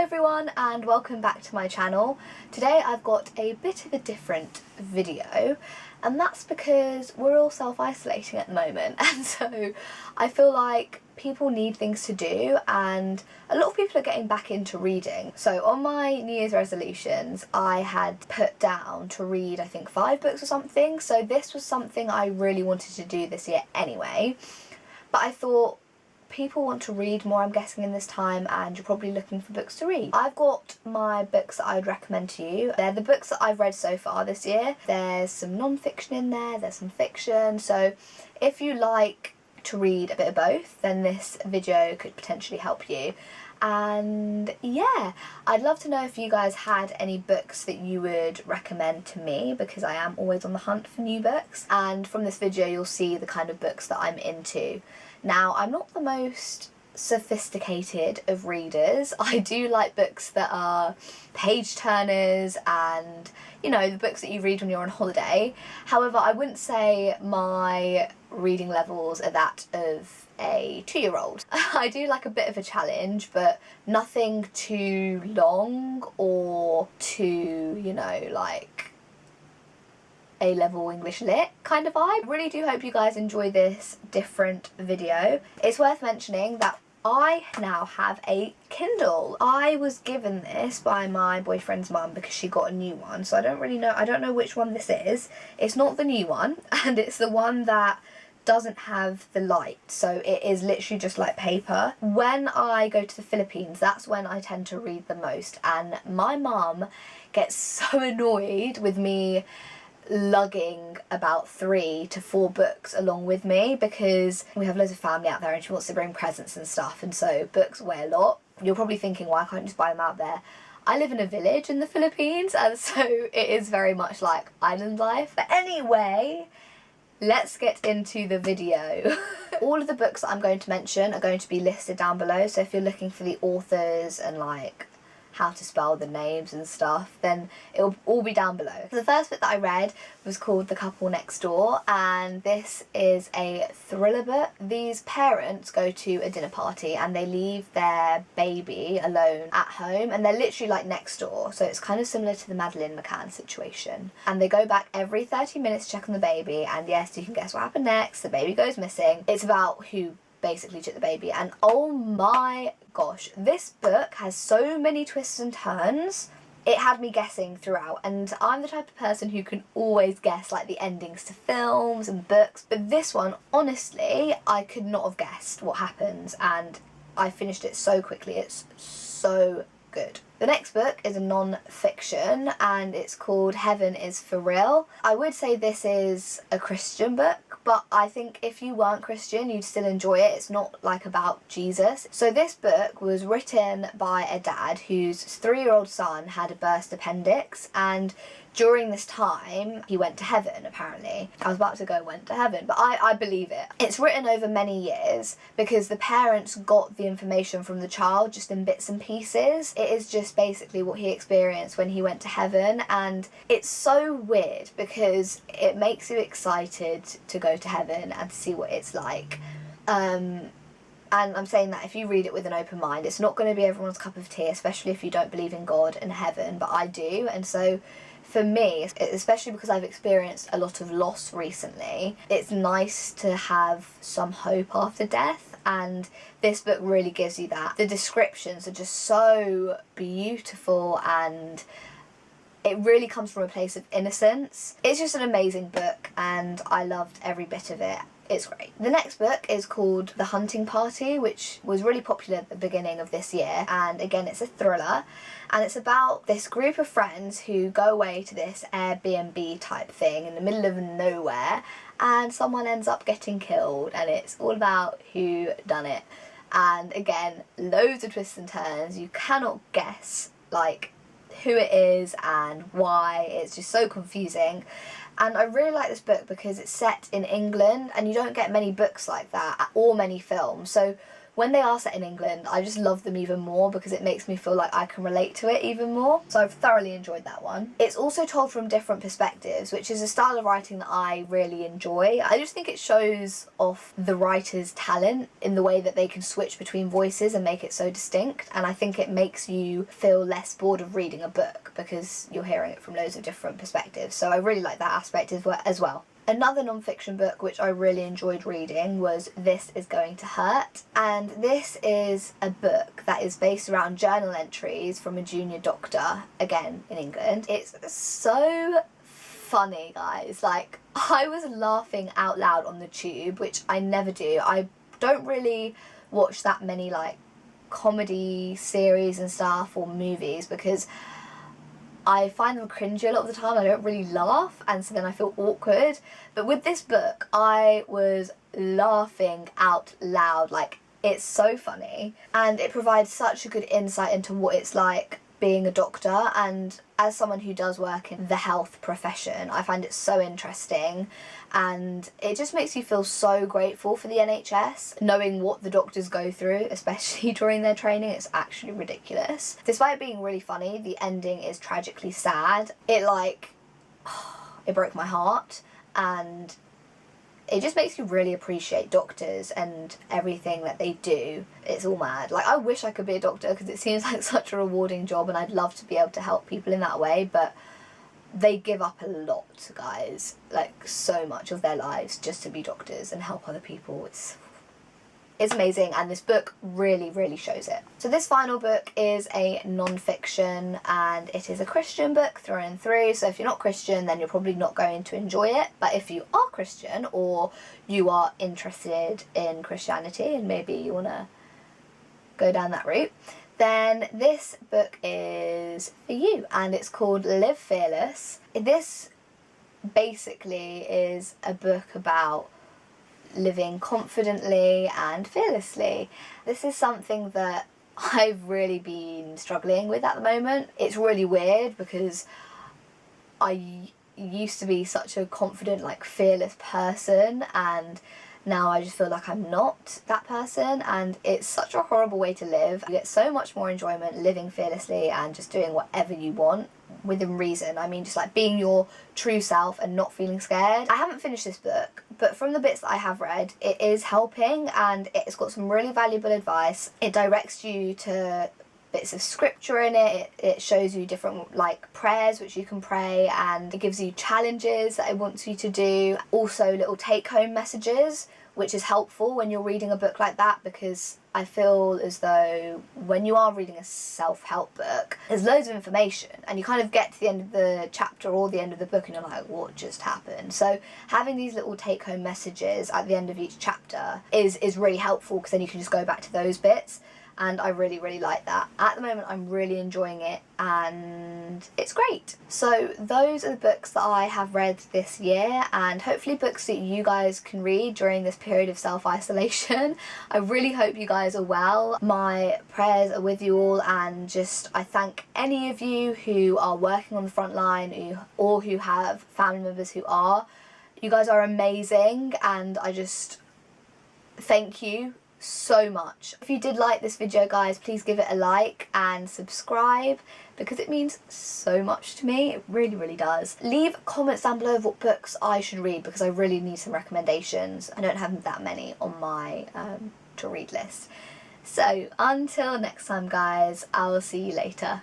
everyone and welcome back to my channel. Today I've got a bit of a different video, and that's because we're all self-isolating at the moment, and so I feel like people need things to do and a lot of people are getting back into reading. So on my New Year's resolutions I had put down to read I think 5 books or something, so this was something I really wanted to do this year anyway, but I thought people want to read more, I'm guessing, in this time, and you're probably looking for books to read. I've got my books that I'd recommend to you. They're the books that I've read so far this year. There's some non-fiction in there, there's some fiction, so if you like to read a bit of both, then this video could potentially help you. And yeah, I'd love to know if you guys had any books that you would recommend to me, because I am always on the hunt for new books, and from this video you'll see the kind of books that I'm into. Now, I'm not the most sophisticated of readers. I do like books that are page turners and, you know, the books that you read when you're on holiday. However, I wouldn't say my reading levels are that of a 2-year-old. I do like a bit of a challenge, but nothing too long or too, you know, like A-level English lit kind of vibe. I really do hope you guys enjoy this different video. It's worth mentioning that I now have a Kindle. I was given this by my boyfriend's mum because she got a new one, so I don't know which one this is. It's not the new one, and it's the one that doesn't have the light, so it is literally just like paper. When I go to the Philippines, that's when I tend to read the most, and my mum gets so annoyed with me lugging about 3 to 4 books along with me, because we have loads of family out there and she wants to bring presents and stuff, and so books weigh a lot. You're probably thinking, why can't you just buy them out there? I live in a village in the Philippines, and so it is very much like island life. But anyway, let's get into the video. All of the books that I'm going to mention are going to be listed down below, so if you're looking for the authors and like how to spell the names and stuff, then it'll all be down below. The first book that I read was called The Couple Next Door, and this is a thriller book. These parents go to a dinner party and they leave their baby alone at home, and they're literally like next door, so it's kind of similar to the Madeleine McCann situation. And they go back every 30 minutes to check on the baby, and yes, you can guess what happened next. The baby goes missing. It's about who basically took the baby, and oh my gosh, this book has so many twists and turns. It had me guessing throughout, and I'm the type of person who can always guess like the endings to films and books, but this one, honestly, I could not have guessed what happens, and I finished it so quickly. It's so good. The next book is a non-fiction, and it's called Heaven is for Real. I would say this is a Christian book, but I think if you weren't Christian you'd still enjoy it. It's not like about Jesus. So this book was written by a dad whose 3-year-old son had a burst appendix, and during this time he went to heaven, apparently. I was about to go went to heaven, but I believe it. It's written over many years because the parents got the information from the child just in bits and pieces. It is just basically what he experienced when he went to heaven, and it's so weird because it makes you excited to go to heaven and to see what it's like. And I'm saying that if you read it with an open mind, it's not going to be everyone's cup of tea, especially if you don't believe in God and heaven, but I do, and so for me, especially because I've experienced a lot of loss recently, it's nice to have some hope after death, and this book really gives you that. The descriptions are just so beautiful, and it really comes from a place of innocence. It's just an amazing book, and I loved every bit of it. It's great. The next book is called The Hunting Party, which was really popular at the beginning of this year, and again it's a thriller, and it's about this group of friends who go away to this Airbnb type thing in the middle of nowhere, and someone ends up getting killed, and it's all about who done it. And again, loads of twists and turns. You cannot guess like who it is and why. It's just so confusing. And I really like this book because it's set in England, and you don't get many books like that or many films. So when they are set in England, I just love them even more because it makes me feel like I can relate to it even more. So I've thoroughly enjoyed that one. It's also told from different perspectives, which is a style of writing that I really enjoy. I just think it shows off the writer's talent in the way that they can switch between voices and make it so distinct, and I think it makes you feel less bored of reading a book because you're hearing it from loads of different perspectives. So I really like that aspect as well. Another non-fiction book which I really enjoyed reading was This Is Going to Hurt, and this is a book that is based around journal entries from a junior doctor, again in England. It's so funny, guys. Like, I was laughing out loud on the tube, which I never do. I don't really watch that many like comedy series and stuff or movies because I find them cringy a lot of the time. I don't really laugh, and so then I feel awkward. But with this book, I was laughing out loud. Like, it's so funny, and it provides such a good insight into what it's like being a doctor, and as someone who does work in the health profession, I find it so interesting, and it just makes you feel so grateful for the NHS, knowing what the doctors go through, especially during their training. It's actually ridiculous. Despite being really funny, the ending is tragically sad. It broke my heart, and it just makes you really appreciate doctors and everything that they do. It's all mad. Like, I wish I could be a doctor because it seems like such a rewarding job, and I'd love to be able to help people in that way, but they give up a lot, guys. Like, so much of their lives just to be doctors and help other people. It's amazing, and this book really, really shows it. So this final book is a non-fiction, and it is a Christian book through and through. So if you're not Christian, then you're probably not going to enjoy it. But if you are Christian, or you are interested in Christianity and maybe you want to go down that route, then this book is for you, and it's called Live Fearless. This basically is a book about living confidently and fearlessly. This is something that I've really been struggling with at the moment. It's really weird because I used to be such a confident, like, fearless person, and now I just feel like I'm not that person, and it's such a horrible way to live. You get so much more enjoyment living fearlessly and just doing whatever you want within reason. I mean, just like being your true self and not feeling scared. I haven't finished this book, but from the bits that I have read, it is helping, and it's got some really valuable advice. It directs you to bits of scripture in it. It shows you different like prayers which you can pray, and it gives you challenges that it wants you to do. Also little take-home messages, which is helpful when you're reading a book like that, because I feel as though when you are reading a self-help book, there's loads of information, and you kind of get to the end of the chapter or the end of the book and you're like, what just happened? So having these little take-home messages at the end of each chapter is really helpful, because then you can just go back to those bits. And I really, really like that. At the moment, I'm really enjoying it, and it's great. So those are the books that I have read this year, and hopefully books that you guys can read during this period of self-isolation. I really hope you guys are well. My prayers are with you all, and just I thank any of you who are working on the front line or who have family members who are. You guys are amazing, and I just thank you so much. If you did like this video, guys, please give it a like and subscribe, because it means so much to me. It really, really does. Leave comments down below of what books I should read, because I really need some recommendations. I don't have that many on my to read list. So until next time, guys, I will see you later.